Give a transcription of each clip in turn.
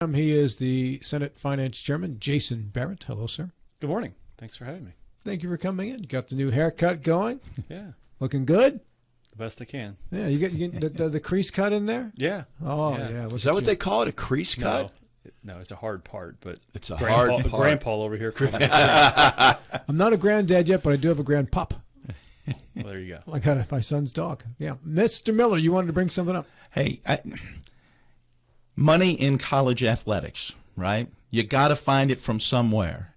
He is the Senate Finance Chairman, Jason Barrett. Hello, sir. Good morning. Thanks for having me. Thank you for coming in. Got the new haircut going. Yeah. Looking good? The best I can. Yeah, you get the crease cut in there? Yeah. Oh, yeah. Is that what they call it, a crease cut? No, it's a hard part, but it's a hard part. Grandpa over here. I'm not a granddad yet, but I do have a grandpup. Well, there you go. I got my son's dog. Yeah. Mr. Miller, you wanted to bring something up. Hey, money in college athletics, right? You got to find it from somewhere.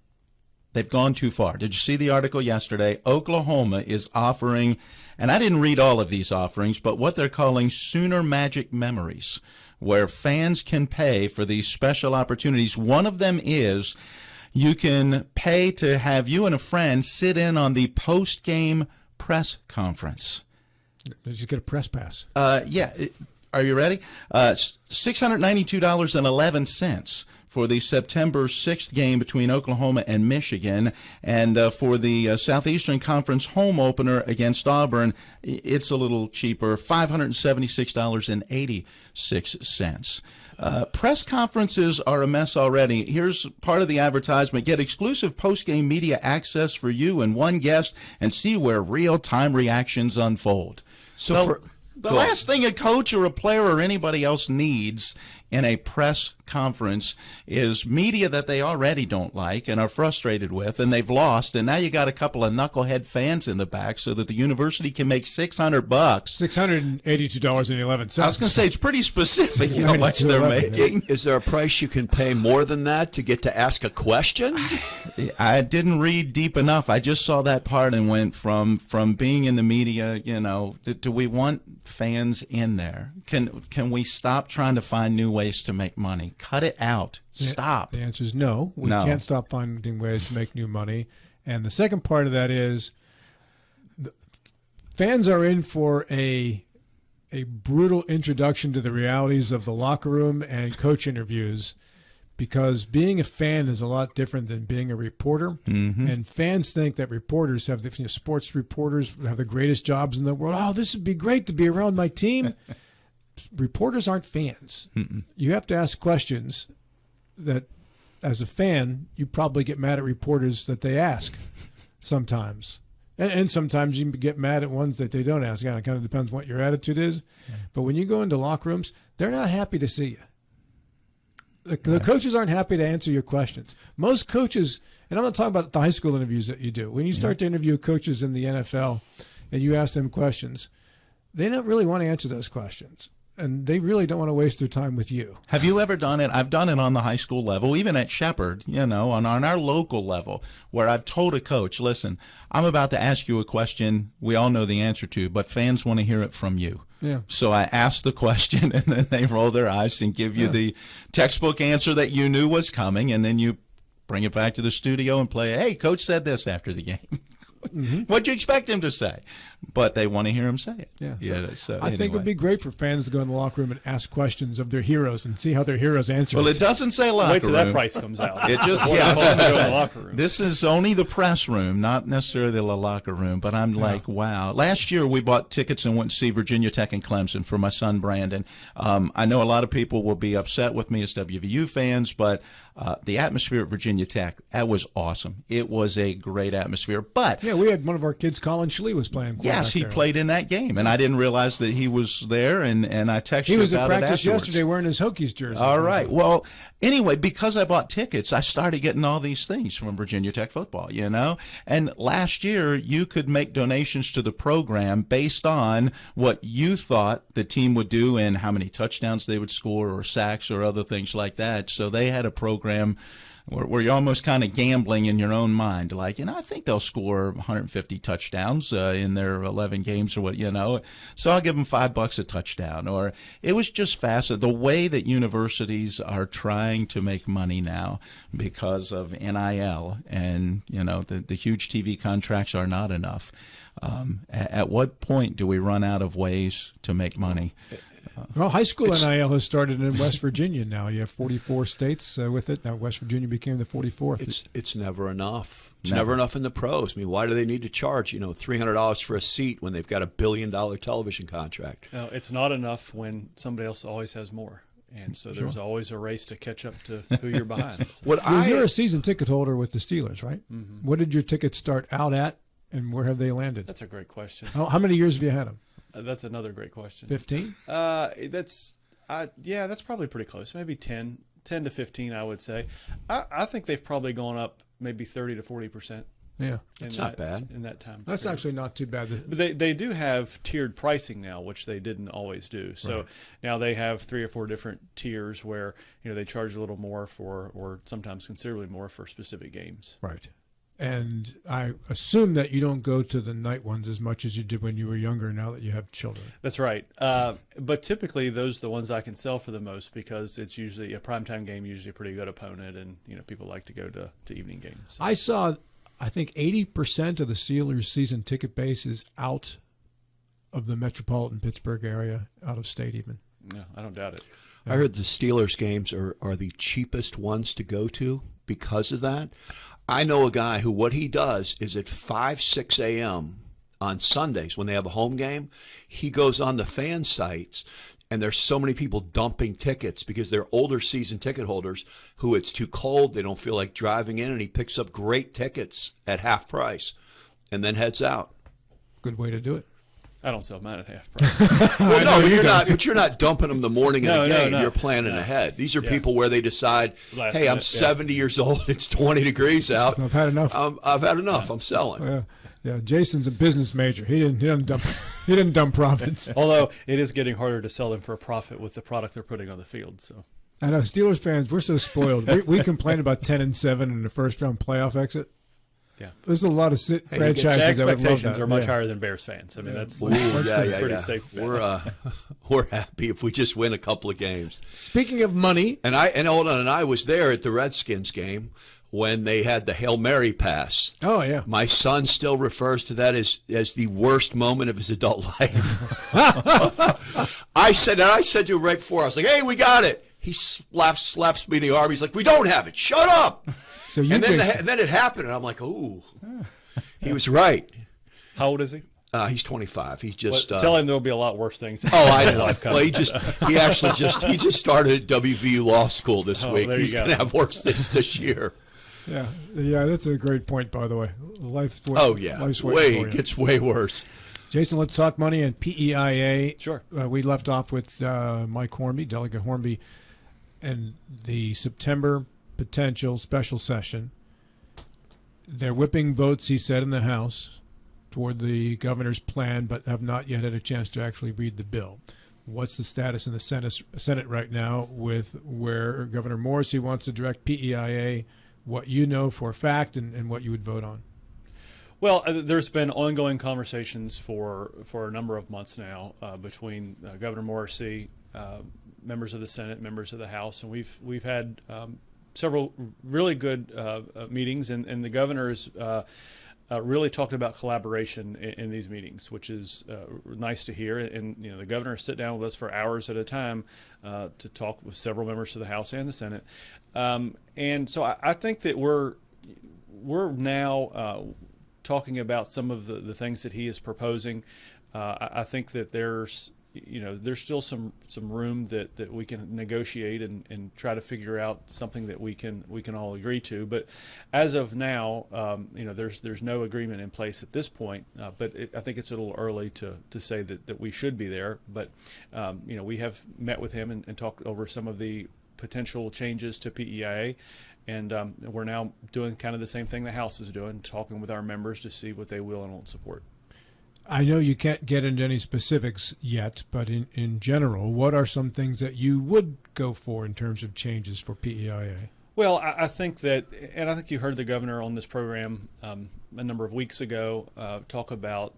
They've gone too far. Did you see the article yesterday? Oklahoma is offering, and I didn't read all of these offerings, but what they're calling Sooner Magic Memories, where fans can pay for these special opportunities. One of them is you can pay to have you and a friend sit in on the post-game press conference. Did you get a press pass? Yeah. Are you ready? $692.11 for the September 6th game between Oklahoma and Michigan. And for the Southeastern Conference home opener against Auburn, it's a little cheaper, $576.86. Press conferences are a mess already. Here's part of the advertisement. Get exclusive post-game media access for you and one guest and see where real-time reactions unfold. So the last thing a coach or a player or anybody else needs in a press conference is media that they already don't like and are frustrated with, and they've lost, and now you got a couple of knucklehead fans in the back so that the university can make $600. $682.11. I was going to say, it's pretty specific how much they're making. Is there a price you can pay more than that to get to ask a question? I didn't read deep enough. I just saw that part and went from being in the media, do we want fans in there? Can we stop trying to find new ways to make money? Cut it out. Stop. The answer is no. We can't stop finding ways to make new money. And the second part of that is fans are in for a brutal introduction to the realities of the locker room and coach interviews, because being a fan is a lot different than being a reporter. Mm-hmm. And fans think that reporters have sports reporters have the greatest jobs in the world. Oh, this would be great to be around my team. Reporters aren't fans. Mm-mm. You have to ask questions that, as a fan, you probably get mad at reporters that they ask sometimes. And sometimes you get mad at ones that they don't ask. It kind of depends what your attitude is. Yeah. But when you go into locker rooms, they're not happy to see you. The coaches aren't happy to answer your questions. Most coaches, and I'm not talking about the high school interviews that you do. When you start to interview coaches in the NFL and you ask them questions, they don't really want to answer those questions. And they really don't want to waste their time with you. Have you ever done it? I've done it on the high school level, even at Shepherd, on our local level, where I've told a coach, listen, I'm about to ask you a question we all know the answer to, but fans want to hear it from you. Yeah. So I ask the question, and then they roll their eyes and give you the textbook answer that you knew was coming, and then you bring it back to the studio and play, hey, coach said this after the game. Mm-hmm. What'd you expect him to say? But they want to hear him say it. Yeah. So I think it would be great for fans to go in the locker room and ask questions of their heroes and see how their heroes answer. Well, it doesn't say locker room. Wait till that price comes out. It just go in the locker room. This is only the press room, not necessarily the locker room. But I'm like, wow. Last year we bought tickets and went to see Virginia Tech and Clemson for my son Brandon. I know a lot of people will be upset with me as WVU fans, but the atmosphere at Virginia Tech, that was awesome. It was a great atmosphere. But we had one of our kids, Colin Schley, was playing. Yes, he played in that game, and I didn't realize that he was there, and I texted you about it afterwards. He was at practice yesterday wearing his Hokies jersey. All right. Well, anyway, because I bought tickets, I started getting all these things from Virginia Tech football, And last year, you could make donations to the program based on what you thought the team would do and how many touchdowns they would score or sacks or other things like that. So they had a program where you're almost kind of gambling in your own mind, like, I think they'll score 150 touchdowns in their 11 games or what, so I'll give them $5 a touchdown. Or it was just fascinating, the way that universities are trying to make money now because of NIL and, the huge TV contracts are not enough. At what point do we run out of ways to make money? Well, high school NIL has started in West Virginia now. You have 44 states with it. Now West Virginia became the 44th. It's never enough. It's never enough in the pros. I mean, why do they need to charge, $300 for a seat when they've got $1 billion television contract? No, it's not enough when somebody else always has more. And so there's always a race to catch up to who you're behind. You're a season ticket holder with the Steelers, right? Mm-hmm. What did your tickets start out at, and where have they landed? That's a great question. How many years have you had them? That's another great question. 15? That's probably pretty close. Maybe 10 to 15, I would say. I think they've probably gone up maybe 30 to 40%. Yeah, that's not bad in that time. That's actually not too bad. But they do have tiered pricing now, which they didn't always do. So now they have 3 or 4 different tiers where they charge a little more for, or sometimes considerably more for specific games. Right. And I assume that you don't go to the night ones as much as you did when you were younger. Now that you have children, that's right. But typically, those are the ones I can sell for the most because it's usually a primetime game, usually a pretty good opponent, and people like to go to evening games. So. I think 80% of the Steelers' season ticket base is out of the metropolitan Pittsburgh area, out of state even. Yeah, I don't doubt it. I heard the Steelers games are the cheapest ones to go to because of that. I know a guy who what he does is at 6 a.m. on Sundays when they have a home game, he goes on the fan sites, and there's so many people dumping tickets because they're older season ticket holders who it's too cold, they don't feel like driving in, and he picks up great tickets at half price and then heads out. Good way to do it. I don't sell mine at half price. Well, no, but you're not dumping them the morning of the game. You're planning ahead. These are people where they decide, hey, I'm 70 years old. It's 20 degrees out. I've had enough. I've had enough. I'm selling. Yeah. Jason's a business major. He didn't dump profits. Although it is getting harder to sell them for a profit with the product they're putting on the field. So I know Steelers fans, we're so spoiled. We complain about 10-7 in the first round playoff exit. Yeah, there's a lot of franchises the that would love expectations that. are much higher than Bears fans. I mean, that's pretty safe. We're happy if we just win a couple of games. Speaking of money, and I was there at the Redskins game when they had the Hail Mary pass. Oh yeah, my son still refers to that as the worst moment of his adult life. I said to him right before, I was like, "Hey, we got it." He slaps me in the arm. He's like, "We don't have it. Shut up." So and then it happened, and I'm like, "Ooh." He was right. How old is he? He's 25. He's just tell him there'll be a lot worse things. I know. Well, he just started at WVU Law School this week. He's going to have worse things this year. Yeah, that's a great point, by the way. Life's gets way worse. Jason, let's talk money and PEIA. Sure. We left off with Mike Hornby, Delegate Hornby, and the September potential special session. They're whipping votes, he said, in the House toward the governor's plan, but have not yet had a chance to actually read the bill. What's the status in the Senate right now with where Governor Morrissey wants to direct PEIA, what you know for a fact, and what you would vote on? Well, there's been ongoing conversations for a number of months now between Governor Morrissey, members of the Senate, members of the House, and we've had several really good meetings, and the governor has really talked about collaboration in these meetings, which is nice to hear. And the governor sit down with us for hours at a time to talk with several members of the House and the Senate, and so I think that we're now talking about some of the things that he is proposing. I think that there's still some room that we can negotiate and try to figure out something that we can all agree to. But as of now, there's no agreement in place at this point. But I think it's a little early to say that we should be there. But we have met with him and talked over some of the potential changes to PEIA. And we're now doing kind of the same thing the House is doing, talking with our members to see what they will and won't support. I know you can't get into any specifics yet, but in general, what are some things that you would go for in terms of changes for PEIA? Well, I think that, and I think you heard the governor on this program a number of weeks ago talk about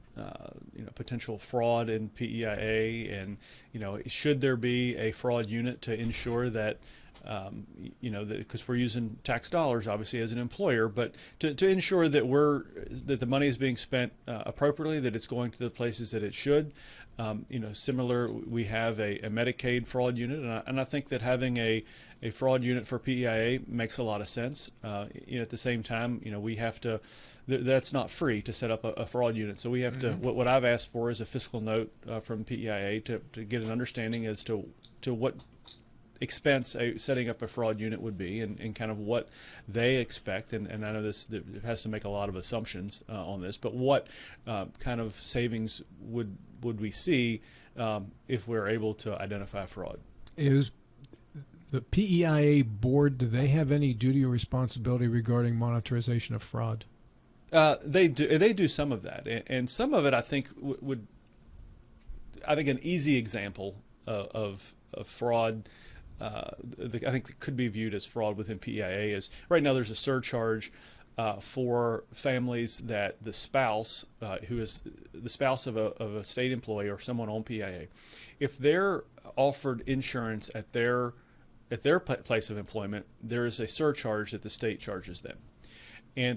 potential fraud in PEIA, and should there be a fraud unit to ensure that because we're using tax dollars, obviously, as an employer, but to ensure that the money is being spent appropriately, that it's going to the places that it should. Similar, we have a Medicaid fraud unit, and I think that having a fraud unit for PEIA makes a lot of sense. At the same time, we have to. That's not free to set up a fraud unit, so we have to. What I've asked for is a fiscal note from PEIA to get an understanding as to what expense setting up a fraud unit would be, and kind of what they expect. And I know it has to make a lot of assumptions on this, but what kind of savings would we see if we're able to identify fraud? Is the PEIA board, do they have any duty or responsibility regarding monitorization of fraud? They do some of that, and some of it I think I think an easy example of fraud, I think could be viewed as fraud within PEIA is right now there's a surcharge for families that the spouse, who is the spouse of a state employee or someone on PEIA, if they're offered insurance at their place of employment, there is a surcharge that the state charges them.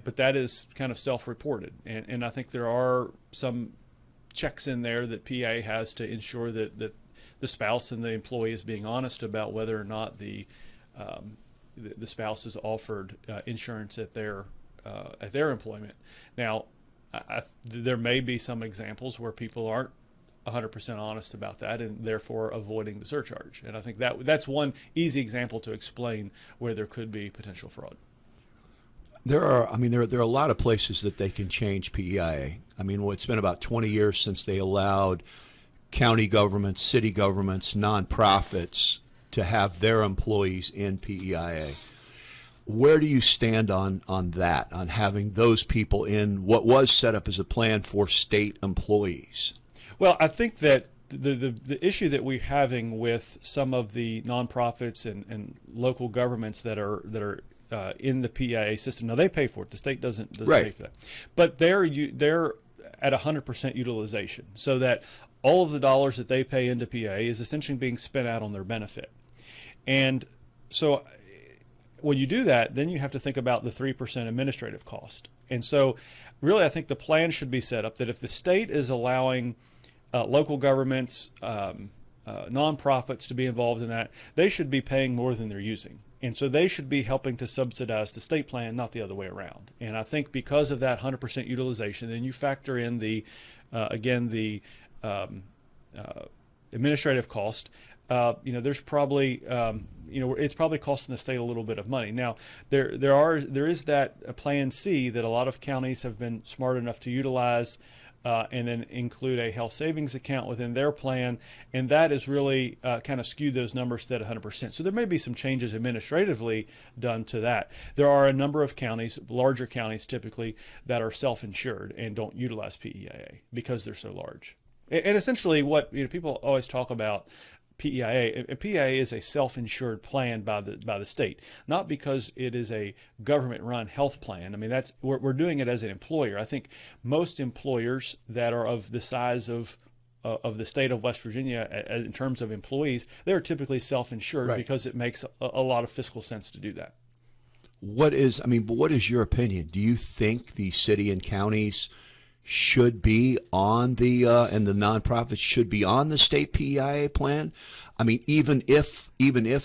But that is kind of self-reported, and I think there are some checks in there that PA has to ensure that the spouse and the employee is being honest about whether or not the spouse is offered insurance at their employment. Now, there may be some examples where people aren't 100% honest about that and therefore avoiding the surcharge. And I think that's one easy example to explain where there could be potential fraud. There are a lot of places that they can change PEIA. I mean, it's been about 20 years since they allowed county governments, city governments, nonprofits to have their employees in PEIA. Where do you stand on that, on having those people in what was set up as a plan for state employees? Well, I think that the issue that we're having with some of the nonprofits and local governments that are in the PEIA system, now they pay for it. The state doesn't right. pay for that, but they're at 100% utilization, so that all of the dollars that they pay into PEIA is essentially being spent out on their benefit. And so when you do that, then you have to think about the 3% administrative cost. And so really I think the plan should be set up that if the state is allowing local governments, nonprofits to be involved in that, they should be paying more than they're using. And so they should be helping to subsidize the state plan, not the other way around. And I think because of that 100% utilization, then you factor in the administrative cost. There's probably it's probably costing the state a little bit of money. Now there is that Plan C that a lot of counties have been smart enough to utilize. And then include a health savings account within their plan, and that is really kind of skewed those numbers to that 100%. So there may be some changes administratively done to that. There are a number of counties, larger counties typically, that are self-insured and don't utilize PEIA because they're so large. And essentially what people always talk about PEIA, and PEIA is a self-insured plan by the state, not because it is a government-run health plan. I mean, we're doing it as an employer. I think most employers that are of the size of the state of West Virginia in terms of employees, they're typically self-insured, right, because it makes a lot of fiscal sense to do that. What is your opinion? Do you think the city and counties should be on the and the nonprofits should be on the state PEIA plan? I mean, even if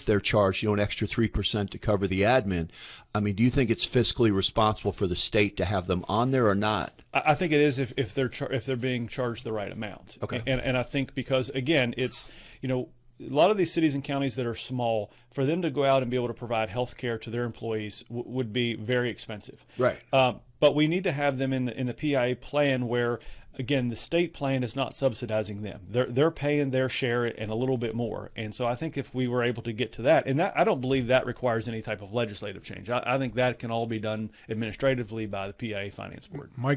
they're charged, an extra 3% to cover the admin, I mean, do you think it's fiscally responsible for the state to have them on there or not? I think it is if they're being charged the right amount. Okay. And I think because again, it's a lot of these cities and counties that are small, for them to go out and be able to provide health care to their employees would be very expensive. Right. But we need to have them in the PEIA plan where, again, the state plan is not subsidizing them. They're paying their share and a little bit more. And so I think if we were able to get to that, and that, I don't believe that requires any type of legislative change. I think that can all be done administratively by the PEIA Finance Board. Hornby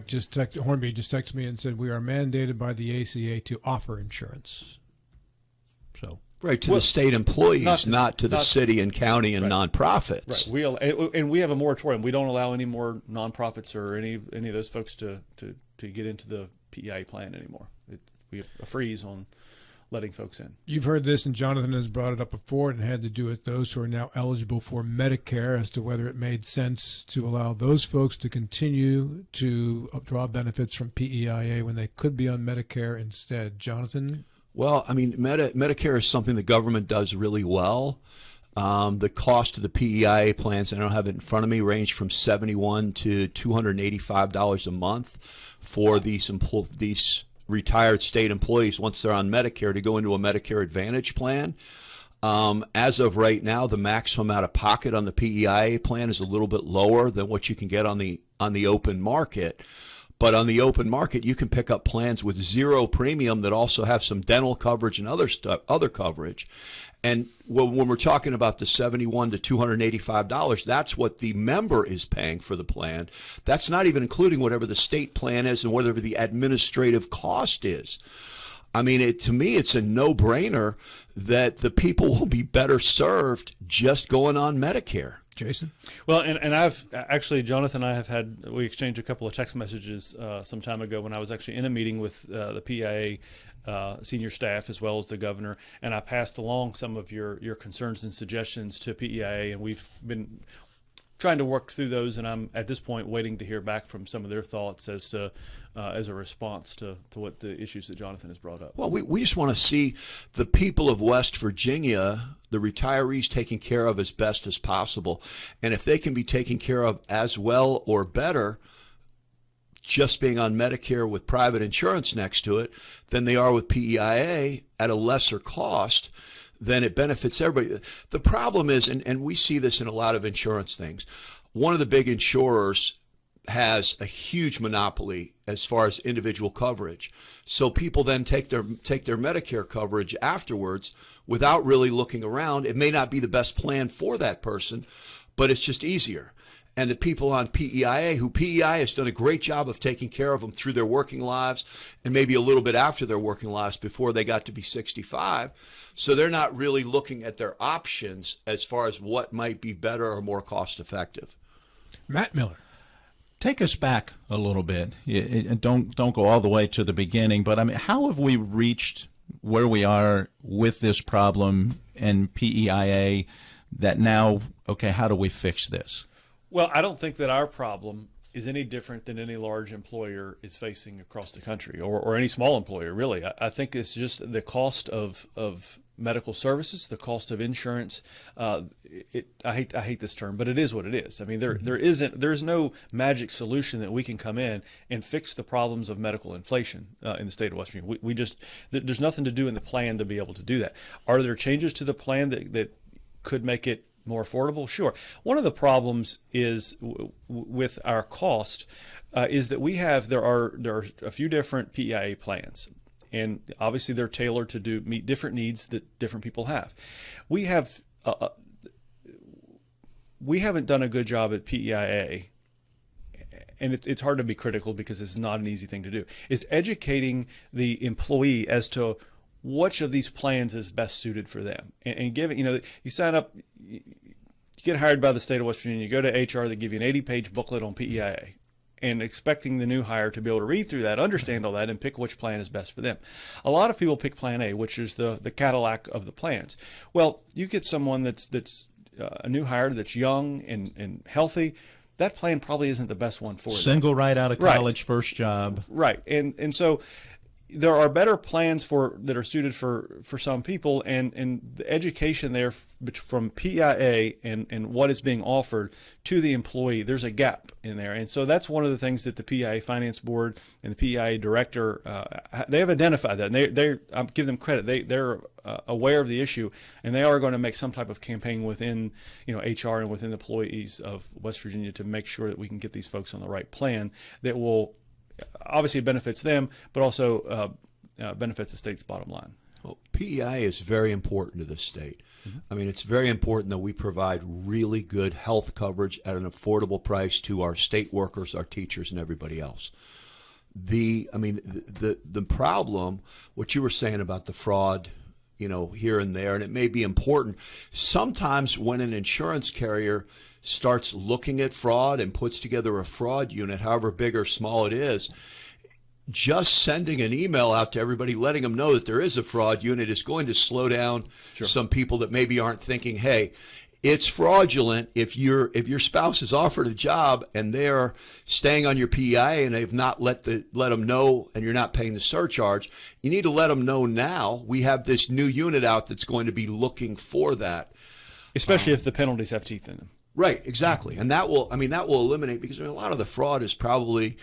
just texted me and said we are mandated by the ACA to offer insurance. So. Right, to the state employees, not to the city and county and nonprofits. Right. We have a moratorium. We don't allow any more nonprofits or any of those folks to get into the PEIA plan anymore. We have a freeze on letting folks in. You've heard this, and Jonathan has brought it up before, and it had to do with those who are now eligible for Medicare, as to whether it made sense to allow those folks to continue to draw benefits from PEIA when they could be on Medicare instead. Jonathan? Well, I mean, Medicare is something the government does really well. The cost of the PEIA plans, I don't have it in front of me, range from $71 to $285 a month for these retired state employees once they're on Medicare to go into a Medicare Advantage plan. As of right now, the maximum out of pocket on the PEIA plan is a little bit lower than what you can get on the open market. But on the open market, you can pick up plans with zero premium that also have some dental coverage and other coverage. And when we're talking about the $71 to $285, that's what the member is paying for the plan. That's not even including whatever the state plan is and whatever the administrative cost is. I mean, to me, it's a no-brainer that the people will be better served just going on Medicare. Jason? Well, and I've actually, Jonathan and I we exchanged a couple of text messages some time ago when I was actually in a meeting with the PIA senior staff as well as the governor, and I passed along some of your concerns and suggestions to PEIA, and we've been trying to work through those, and I'm at this point waiting to hear back from some of their thoughts as to as a response to what the issues that Jonathan has brought up. Well, we just want to see the people of West Virginia, the retirees, taken care of as best as possible. And if they can be taken care of as well or better just being on Medicare with private insurance next to it than they are with PEIA at a lesser cost, then it benefits everybody. The problem is, and we see this in a lot of insurance things, one of the big insurers has a huge monopoly as far as individual coverage. So people then take their Medicare coverage afterwards without really looking around. It may not be the best plan for that person, but it's just easier. And the people on PEIA, who PEIA has done a great job of taking care of them through their working lives and maybe a little bit after their working lives before they got to be 65. So they're not really looking at their options as far as what might be better or more cost effective. Matt Miller. Take us back a little bit. Don't go all the way to the beginning, but I mean, how have we reached where we are with this problem and PEIA that now, okay, how do we fix this? Well, I don't think that our problem is any different than any large employer is facing across the country, or any small employer, really. I think it's just the cost of medical services, the cost of insurance. I hate this term, but it is what it is. I mean, there's no magic solution that we can come in and fix the problems of medical inflation in the state of West Virginia. We just, there's nothing to do in the plan to be able to do that. Are there changes to the plan that could make it more affordable? Sure. One of the problems is with our cost is that there are a few different PEIA plans, and obviously they're tailored to meet different needs that different people have. We haven't done a good job at PEIA, and it's hard to be critical because it's not an easy thing to do, is educating the employee as to which of these plans is best suited for them, and giving, you sign up, you get hired by the state of West Virginia, you go to HR, they give you an 80-page booklet on PEIA, and expecting the new hire to be able to read through that, understand all that, and pick which plan is best for them. A lot of people pick Plan A, which is the Cadillac of the plans. Well, you get someone that's a new hire that's young and healthy, that plan probably isn't the best one for them. Single right out of college, first job. Right, and so there are better plans that are suited for some people, and the education there from PEIA and what is being offered to the employee, there's a gap in there. And so that's one of the things that the PEIA Finance Board and the PEIA Director, they have identified that, and I give them credit. They're aware of the issue, and they are going to make some type of campaign within HR and within the employees of West Virginia to make sure that we can get these folks on the right plan that will obviously benefits them, but also benefits the state's bottom line. Well, PEI is very important to the state. Mm-hmm. I mean, it's very important that we provide really good health coverage at an affordable price to our state workers, our teachers, and everybody else. The problem, what you were saying about the fraud, here and there, and it may be important. Sometimes when an insurance carrier starts looking at fraud and puts together a fraud unit, however big or small it is, just sending an email out to everybody letting them know that there is a fraud unit is going to slow down some people that maybe aren't thinking, hey, it's fraudulent if your spouse is offered a job and they're staying on your PEI and they've not let them know, and you're not paying the surcharge. You need to let them know now. We have this new unit out that's going to be looking for that. Especially if the penalties have teeth in them. Right, exactly. And that will eliminate, because a lot of the fraud is probably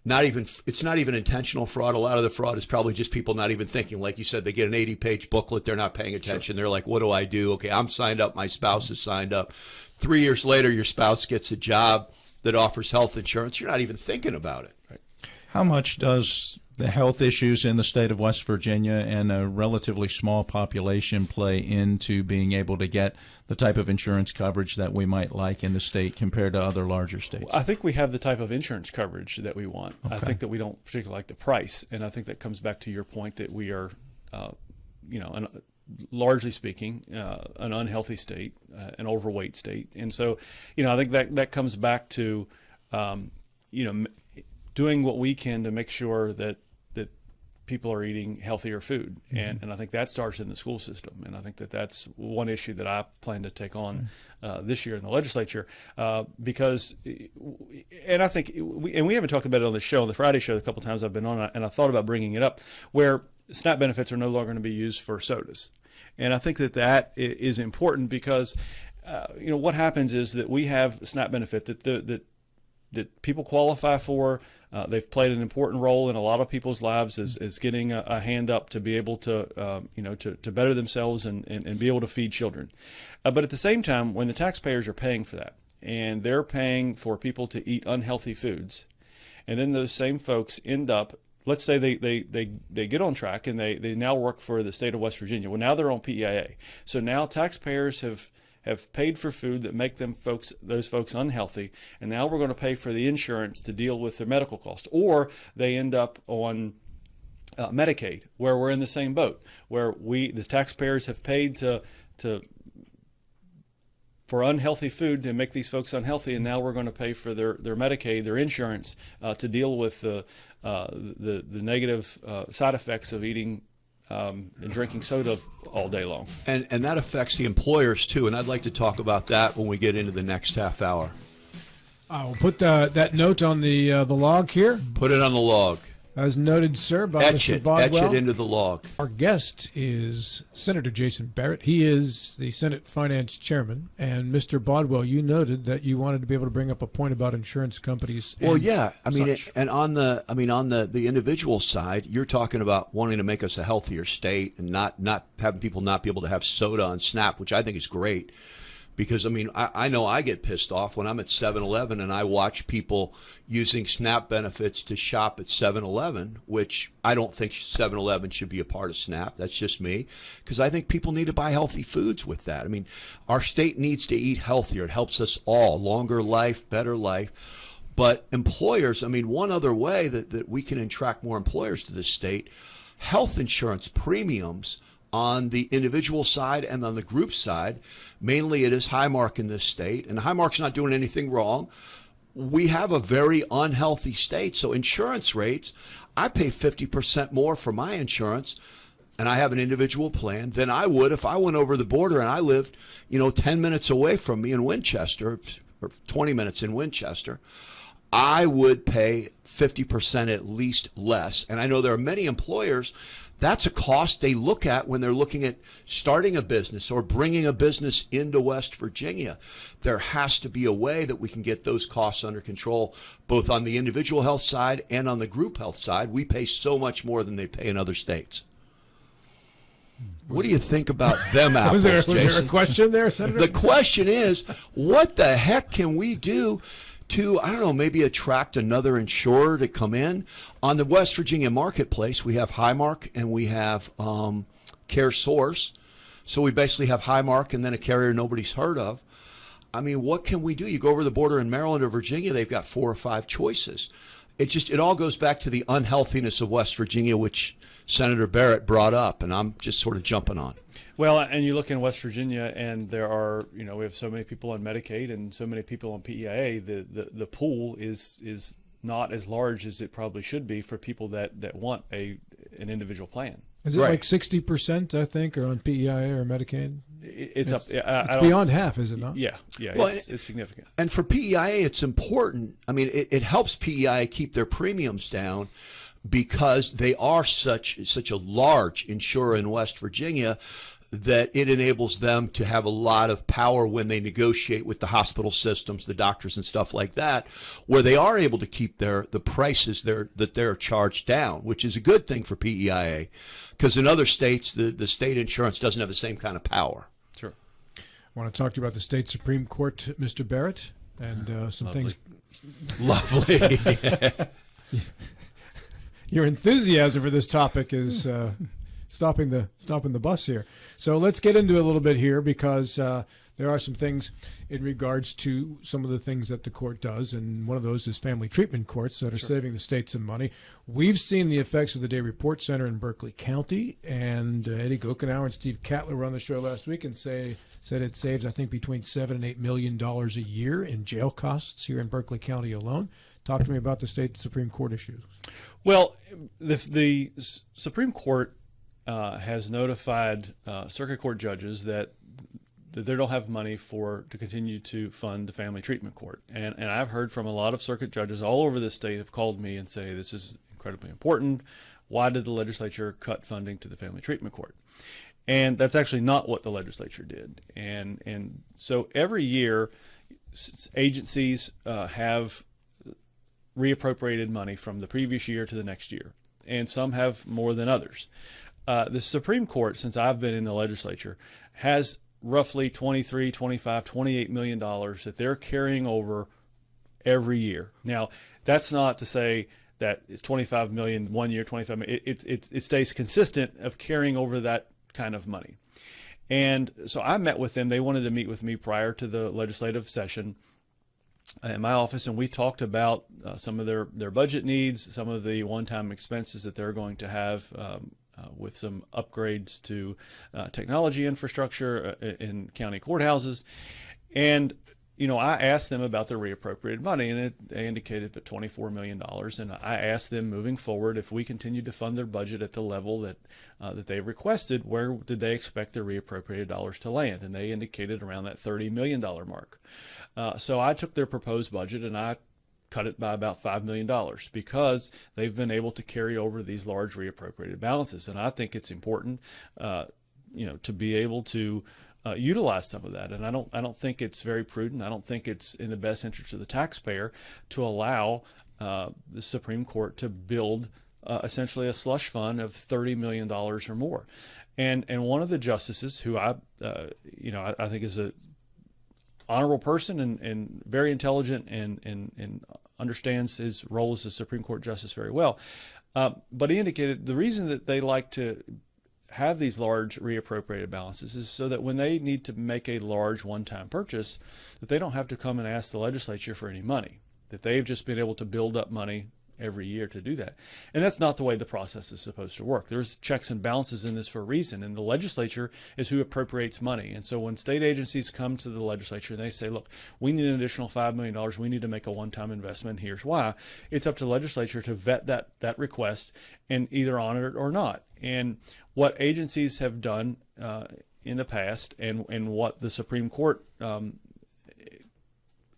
it's not even intentional fraud. A lot of the fraud is probably just people not even thinking. Like you said, they get an 80-page booklet, they're not paying attention. Sure. They're like, what do I do? Okay, I'm signed up, my spouse is signed up. 3 years later, your spouse gets a job that offers health insurance. You're not even thinking about it. Right. How much does the health issues in the state of West Virginia and a relatively small population play into being able to get the type of insurance coverage that we might like in the state compared to other larger states? I think we have the type of insurance coverage that we want. Okay. I think that we don't particularly like the price, and I think that comes back to your point that we are, largely speaking, an unhealthy state, an overweight state, and so, I think that comes back to, doing what we can to make sure that people are eating healthier food. Mm-hmm. And I think that starts in the school system. And I think that's one issue that I plan to take on this year in the legislature, because, and I think, we haven't talked about it on the show, on the Friday show, a couple of times I've been on, and I thought about bringing it up, where SNAP benefits are no longer going to be used for sodas. And I think that is important because, what happens is that we have a SNAP benefit that people qualify for. They've played an important role in a lot of people's lives as getting a hand up to be able to, to better themselves and be able to feed children. But at the same time, when the taxpayers are paying for that, and they're paying for people to eat unhealthy foods, and then those same folks end up, let's say they get on track and they now work for the state of West Virginia. Well, now they're on PEIA. So now taxpayers have paid for food that make those folks unhealthy, and now we're going to pay for the insurance to deal with their medical costs. Or they end up on Medicaid, where we're in the same boat, where the taxpayers have paid for unhealthy food to make these folks unhealthy, and now we're going to pay for their Medicaid, their insurance, to deal with the negative side effects of eating and drinking soda all day long. And that affects the employers too, and I'd like to talk about that when we get into the next half hour. I'll put that note on the log here. Put it on the log. As noted, sir, by Etch Mr. it. Bodwell. Etch it into the log. Our guest is Senator Jason Barrett. He is the Senate Finance Chairman. And Mr. Bodwell, you noted that you wanted to be able to bring up a point about insurance companies. Well, yeah, I mean, and on the individual side, you're talking about wanting to make us a healthier state and not having people not be able to have soda on SNAP, which I think is great. Because, I mean, I know I get pissed off when I'm at 7-Eleven and I watch people using SNAP benefits to shop at 7-Eleven, which I don't think 7-Eleven should be a part of SNAP. That's just me. Because I think people need to buy healthy foods with that. I mean, our state needs to eat healthier. It helps us all. Longer life, better life. But employers, I mean, one other way that we can attract more employers to this state, health insurance premiums on the individual side and on the group side. Mainly it is Highmark in this state, and Highmark's not doing anything wrong. We have a very unhealthy state, so insurance rates, I pay 50% more for my insurance, and I have an individual plan, than I would if I went over the border and I lived, 10 minutes away from me in Winchester, or 20 minutes in Winchester. I would pay 50% at least less. And I know there are many employers, that's a cost they look at when they're looking at starting a business or bringing a business into West Virginia. There has to be a way that we can get those costs under control, both on the individual health side and on the group health side. We pay so much more than they pay in other states. What do you think about them apples, was Jason? there a question there, Senator? The question is, what the heck can we do to, I don't know, maybe attract another insurer to come in? On the West Virginia marketplace, we have Highmark and we have CareSource. So we basically have Highmark and then a carrier nobody's heard of. I mean, what can we do? You go over the border in Maryland or Virginia, they've got 4 or 5 choices. It all goes back to the unhealthiness of West Virginia, which Senator Barrett brought up, and I'm just sort of jumping on. Well, and you look in West Virginia, and there are, we have so many people on Medicaid and so many people on PEIA. The pool is not as large as it probably should be for people that want an individual plan. Is it like 60%, I think, or on PEIA or Medicaid? It's up. It's beyond half, is it not? Yeah. Well, it's significant. And for PEIA, it's important. I mean, it helps PEIA keep their premiums down because they are such a large insurer in West Virginia. that it enables them to have a lot of power when they negotiate with the hospital systems, the doctors and stuff like that, where they are able to keep the prices that they're charged down, which is a good thing for PEIA, because in other states, the state insurance doesn't have the same kind of power. Sure. I want to talk to you about the state Supreme Court, Mr. Barrett, and some Lovely. things. Lovely. Your enthusiasm for this topic is stopping the bus here. So let's get into it a little bit here, because there are some things in regards to some of the things that the court does, and one of those is family treatment courts that are saving the state some money. We've seen the effects of the Day Report Center in Berkeley County, and Eddie Gokenauer and Steve Cattler were on the show last week and said it saves, I think, between $7 and $8 million a year in jail costs here in Berkeley County alone. Talk to me about the state Supreme Court issues. Well, the Supreme Court has notified circuit court judges that they don't have money to continue to fund the family treatment court. And I've heard from a lot of circuit judges all over the state have called me and say, this is incredibly important. Why did the legislature cut funding to the family treatment court? And that's actually not what the legislature did. And so every year, agencies have reappropriated money from the previous year to the next year, and some have more than others. The Supreme Court, since I've been in the legislature, has roughly $23, $25, $28 million that they're carrying over every year. Now, that's not to say that it's $25 million one year, $25 million. It stays consistent of carrying over that kind of money. And so I met with them. They wanted to meet with me prior to the legislative session in my office, and we talked about some of their budget needs, some of the one-time expenses that they're going to have with some upgrades to technology infrastructure in county courthouses. And I asked them about the reappropriated money, and they indicated at $24 million. And I asked them moving forward, if we continue to fund their budget at the level that they requested, where did they expect their reappropriated dollars to land? And they indicated around that $30 million mark. So I took their proposed budget and I cut it by about $5 million, because they've been able to carry over these large reappropriated balances. And I think it's important, to be able to utilize some of that. And I don't think it's very prudent. I don't think it's in the best interest of the taxpayer to allow the Supreme Court to build essentially a slush fund of $30 million or more. And one of the justices, who I think is a honorable person and very intelligent and understands his role as a Supreme Court justice very well, but he indicated the reason that they like to have these large reappropriated balances is so that when they need to make a large one-time purchase, that they don't have to come and ask the legislature for any money, that they've just been able to build up money every year to do that. And that's not the way the process is supposed to work. There's checks and balances in this for a reason, and the legislature is who appropriates money. And so when state agencies come to the legislature and they say, look, we need an additional $5 million, we need to make a one-time investment, here's why, it's up to the legislature to vet that request and either honor it or not. And what agencies have done in the past, and what the Supreme Court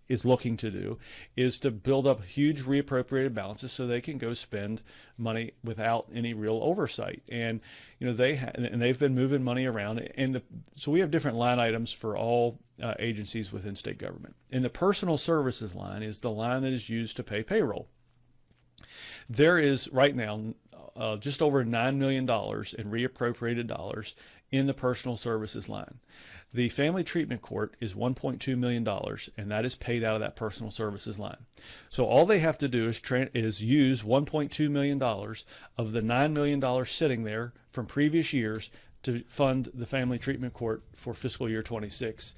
is looking to do, is to build up huge reappropriated balances so they can go spend money without any real oversight. And they've been moving money around, and so we have different line items for all agencies within state government. And the personal services line is the line that is used to pay payroll. There is right now just over $9 million in reappropriated dollars in the personal services line. The family treatment court is $1.2 million, and that is paid out of that personal services line. So all they have to do is use $1.2 million of the $9 million sitting there from previous years to fund the family treatment court for fiscal year 26.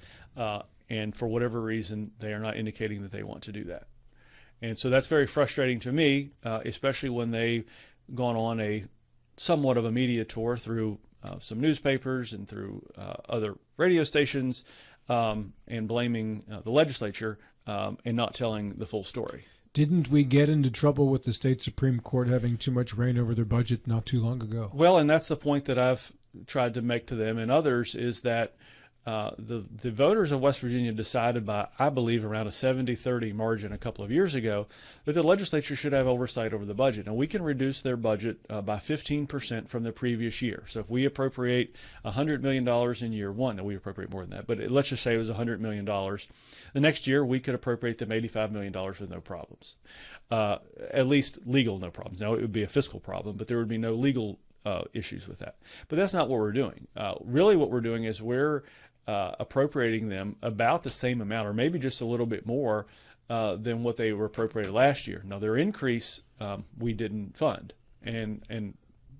And for whatever reason, they are not indicating that they want to do that. And so that's very frustrating to me, especially when they've gone on a somewhat of a media tour through some newspapers and through other radio stations, and blaming the legislature and not telling the full story. Didn't we get into trouble with the state Supreme Court having too much reign over their budget not too long ago? Well, and that's the point that I've tried to make to them and others, is that the voters of West Virginia decided by, I believe, around a 70-30 margin a couple of years ago that the legislature should have oversight over the budget. And we can reduce their budget by 15% from the previous year. So if we appropriate $100 million in year one, now we appropriate more than that, but let's just say it was $100 million. The next year, we could appropriate them $85 million with no problems, at least legal no problems. Now, it would be a fiscal problem, but there would be no legal issues with that. But that's not what we're doing. Really what we're doing is we're appropriating them about the same amount, or maybe just a little bit more than what they were appropriated last year. Now, their increase we didn't fund, and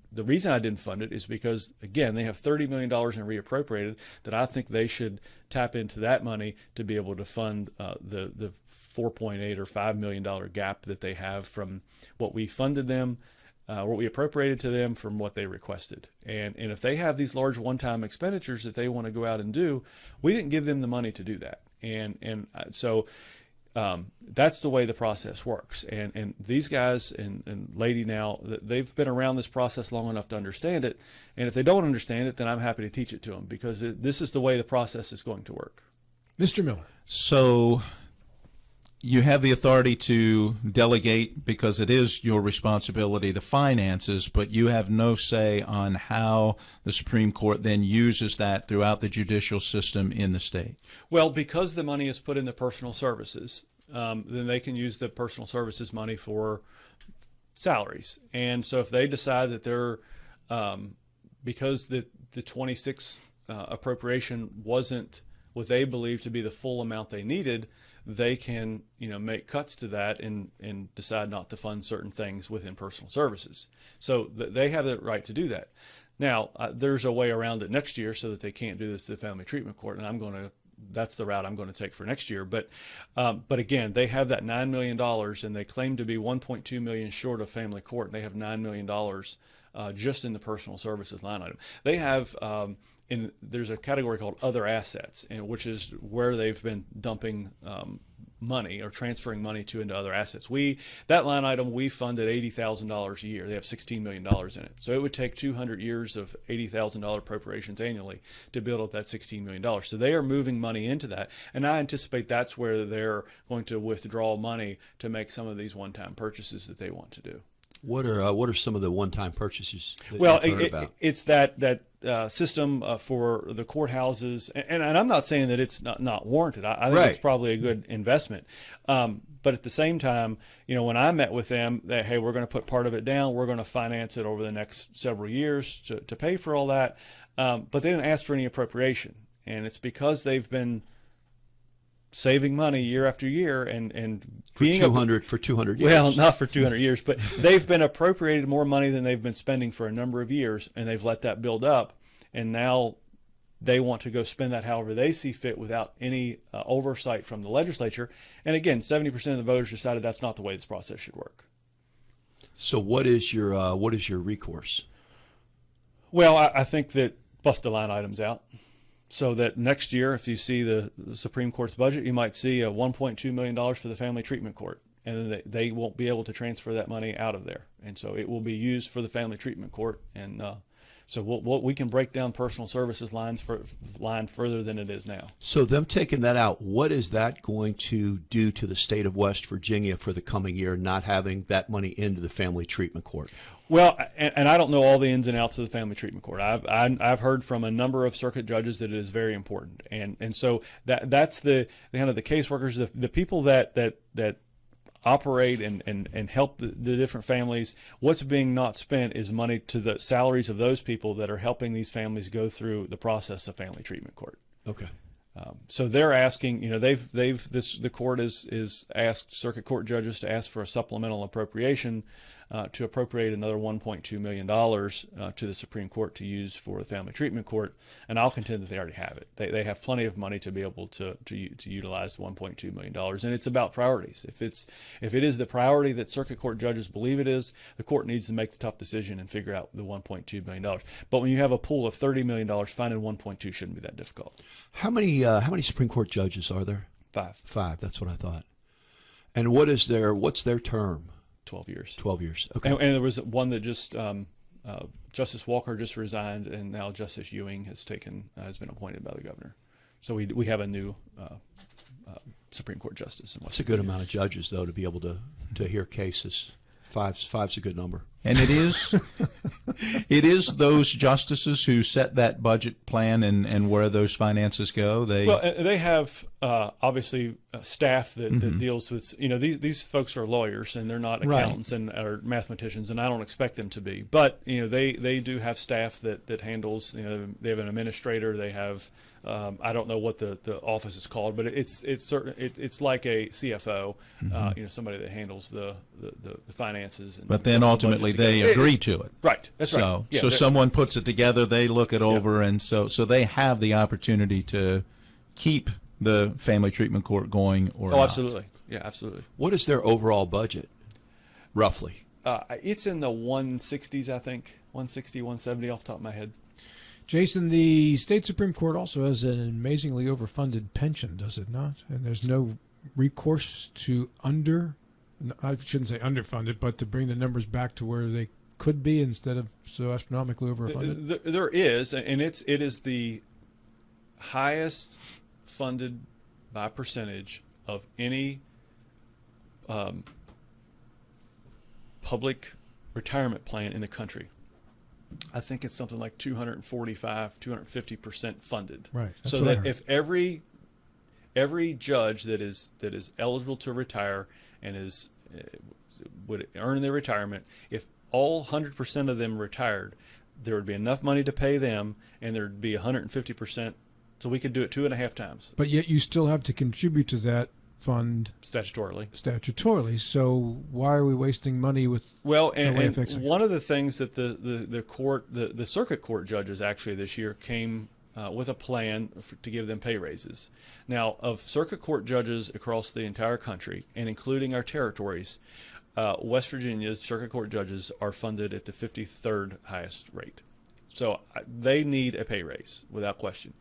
the reason I didn't fund it is because, again, they have $30 million in reappropriated that I think they should tap into that money to be able to fund the $4.8 or $5 million gap that they have from what we funded them, what we appropriated to them from what they requested. And if they have these large one-time expenditures that they want to go out and do, we didn't give them the money to do that. And so that's the way the process works. And these guys and lady now, they've been around this process long enough to understand it. And if they don't understand it, then I'm happy to teach it to them, because this is the way the process is going to work. Mr. Miller. So you have the authority to delegate, because it is your responsibility, the finances, but you have no say on how the Supreme Court then uses that throughout the judicial system in the state. Well, because the money is put into personal services, then they can use the personal services money for salaries. And so if they decide that they're, because the 26 appropriation wasn't what they believe to be the full amount they needed, they can, make cuts to that and decide not to fund certain things within personal services. So they have the right to do that. Now, there's a way around it next year so that they can't do this to the Family Treatment Court, and that's the route I'm going to take for next year. But again, they have that $9 million, and they claim to be $1.2 million short of family court, and they have $9 million just in the personal services line item. They have there's a category called other assets, and which is where they've been dumping money or transferring money into other assets. That line item, we funded $80,000 a year. They have $16 million in it. So it would take 200 years of $80,000 appropriations annually to build up that $16 million. So they are moving money into that. And I anticipate that's where they're going to withdraw money to make some of these one-time purchases that they want to do. What are some of the one-time purchases that well, you've heard about? It's that system for the courthouses, and I'm not saying that it's not warranted. I think it's probably a good investment. But at the same time, when I met with them, that, hey, we're going to put part of it down, we're going to finance it over the next several years to pay for all that. But they didn't ask for any appropriation, and it's because they've been saving money year after year and for 200 years. Well, not for 200 years, but they've been appropriated more money than they've been spending for a number of years, and they've let that build up, and now they want to go spend that however they see fit without any oversight from the legislature. And again, 70% of the voters decided that's not the way this process should work. So what is your recourse? Well, I think that bust the line items out. So that next year, if you see the Supreme Court's budget, you might see a $1.2 million for the Family Treatment Court, and then they won't be able to transfer that money out of there, and so it will be used for the Family Treatment Court. And so we can break down personal services line further than it is now. So them taking that out, what is that going to do to the state of West Virginia for the coming year, not having that money into the Family Treatment Court? Well, and I don't know all the ins and outs of the Family Treatment Court. I've heard from a number of circuit judges that it is very important, and so that's the kind of the caseworkers, the people that operate and help the different families. What's being not spent is money to the salaries of those people that are helping these families go through the process of Family Treatment Court. Okay. So they're asking, the court is asked circuit court judges to ask for a supplemental appropriation to appropriate another $1.2 million to the Supreme Court to use for the Family Treatment Court, and I'll contend that they already have it. They have plenty of money to be able to utilize the $1.2 million, and it's about priorities. If it is the priority that circuit court judges believe it is, the court needs to make the tough decision and figure out the $1.2 million. But when you have a pool of $30 million, finding 1.2 shouldn't be that difficult. How many Supreme Court judges are there? 5. 5. That's what I thought. And what's their term? 12 years. 12 years. Okay. And there was one that just Justice Walker just resigned, and now Justice Ewing has been appointed by the governor. So we have a new Supreme Court justice in West It's a good amount of judges, though, to be able to hear cases. Five's a good number. And it is those justices who set that budget plan and where those finances go. They have obviously staff that deals with, these folks are lawyers and they're not accountants and are mathematicians, and I don't expect them to be. But they do have staff that handles. They have an administrator. They have I don't know what the office is called, but it's like a CFO. Somebody that handles the finances. But then ultimately they agree to it. Right. That's right. Yeah, so someone puts it together, they look it over, and so they have the opportunity to keep the family treatment court going or not. Absolutely. Yeah, absolutely. What is their overall budget, roughly? It's in the 160s, I think. 160, 170 off the top of my head. Jason, the state Supreme Court also has an amazingly overfunded pension, does it not? And there's no recourse to I shouldn't say underfunded, but to bring the numbers back to where they could be instead of so astronomically overfunded? There is, and it is the highest funded by percentage of any public retirement plan in the country. I think it's something like 245, 250% funded. Right. So that if every judge that is eligible to retire and would earn their retirement, if all 100% of them retired, there would be enough money to pay them, and there'd be 150%. So we could do it 2.5 times. But yet you still have to contribute to that fund statutorily. So why are we wasting money with and one of the things that the circuit court judges actually this year came with a plan to give them pay raises. Now, of circuit court judges across the entire country and including our territories, West Virginia's circuit court judges are funded at the 53rd highest rate. So they need a pay raise without question.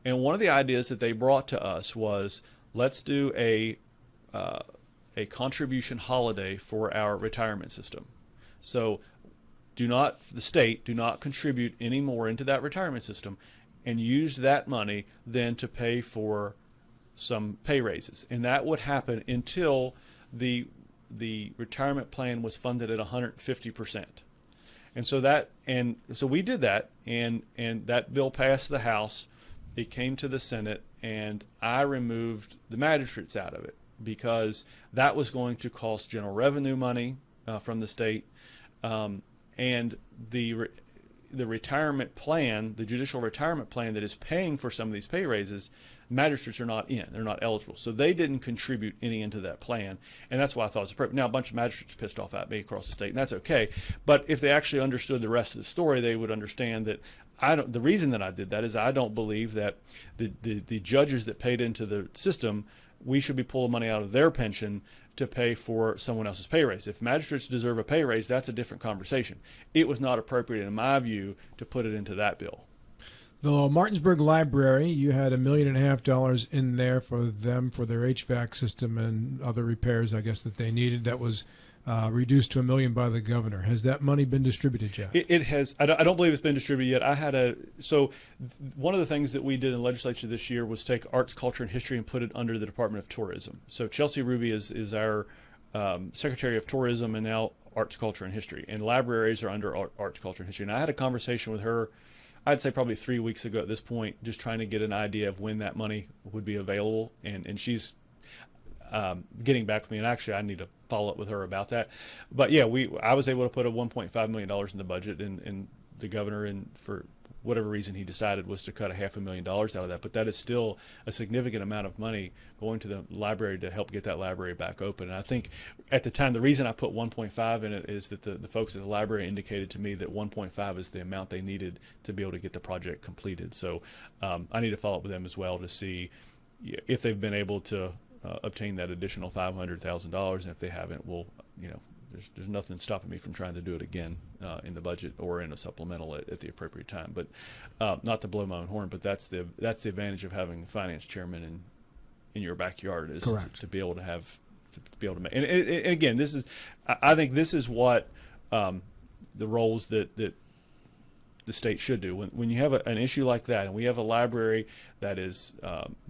And one of the ideas that they brought to us was, let's do a contribution holiday for our retirement system. So the state do not contribute any more into that retirement system, and use that money then to pay for some pay raises. And that would happen until the retirement plan was funded at 150%. And so we did that, and that bill passed the House. It came to the Senate, and I removed the magistrates out of it because that was going to cost general revenue money from the state, and the retirement plan, the judicial retirement plan that is paying for some of these pay raises, magistrates are not in. They're not eligible. So they didn't contribute any into that plan, and that's why I thought it was appropriate. Now, a bunch of magistrates pissed off at me across the state, and that's okay. But if they actually understood the rest of the story, they would understand that the reason that I did that is I don't believe that the judges that paid into the system, we should be pulling money out of their pension to pay for someone else's pay raise. If magistrates deserve a pay raise, that's a different conversation. It was not appropriate, in my view, to put it into that bill. The Martinsburg Library, you had $1.5 million in there for them for their HVAC system and other repairs, I guess, that they needed. That was reduced to $1 million by the governor. Has that money been distributed yet? It has. I don't believe it's been distributed yet. One of the things that we did in the legislature this year was take arts, culture, and history and put it under the Department of Tourism. So Chelsea Ruby is our Secretary of Tourism, and now arts, culture, and history. And libraries are under arts, culture, and history. And I had a conversation with her, I'd say probably 3 weeks ago at this point, just trying to get an idea of when that money would be available. And she's getting back with me, and actually I need to follow up with her about that. But yeah, I was able to put a $1.5 million in the budget, and the governor, and for whatever reason he decided, was to cut $500,000 out of that. But that is still a significant amount of money going to the library to help get that library back open. And I think at the time, the reason I put 1.5 in it is that the folks at the library indicated to me that 1.5 is the amount they needed to be able to get the project completed. So I need to follow up with them as well to see if they've been able to obtain that additional $500,000, and if they haven't, there's nothing stopping me from trying to do it again in the budget or in a supplemental at the appropriate time. But not to blow my own horn, but that's the advantage of having the finance chairman in your backyard is to be able to have to be able to make. And again, I think this is what the roles that the state should do. When you have an issue like that, and we have a library that has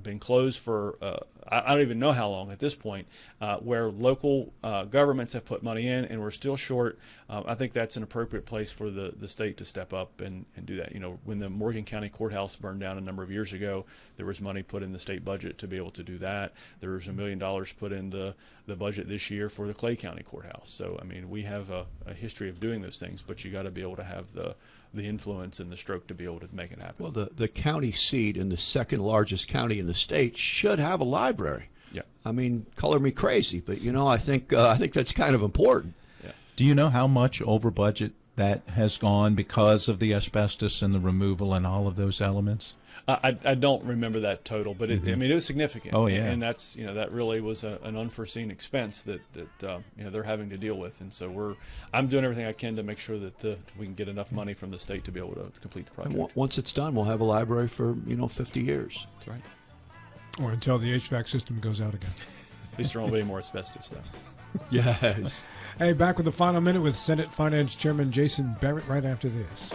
been closed for I don't even know how long at this point, where local governments have put money in and we're still short, I think that's an appropriate place for the state to step up and do that. You know, when the Morgan County Courthouse burned down a number of years ago, there was money put in the state budget to be able to do that. There was $1 million put in the budget this year for the Clay County Courthouse. So, I mean, we have a history of doing those things, but you got to be able to have the influence and the stroke to be able to make it happen. Well, the county seat in the second largest county in the state should have a library. Yeah. I mean, color me crazy, but you know, I think that's kind of important. Yeah. Do you know how much over budget that has gone because of the asbestos and the removal and all of those elements? I don't remember that total, but I mean, it was significant. Oh, yeah. And that's, you know, that really was an unforeseen expense that you know, they're having to deal with. And so I'm doing everything I can to make sure that we can get enough money from the state to be able to complete the project. And once it's done, we'll have a library for 50 years. That's right. Or until the HVAC system goes out again. At least there won't be any more asbestos, though. Yes. Hey, back with the final minute with Senate Finance Chairman Jason Barrett right after this.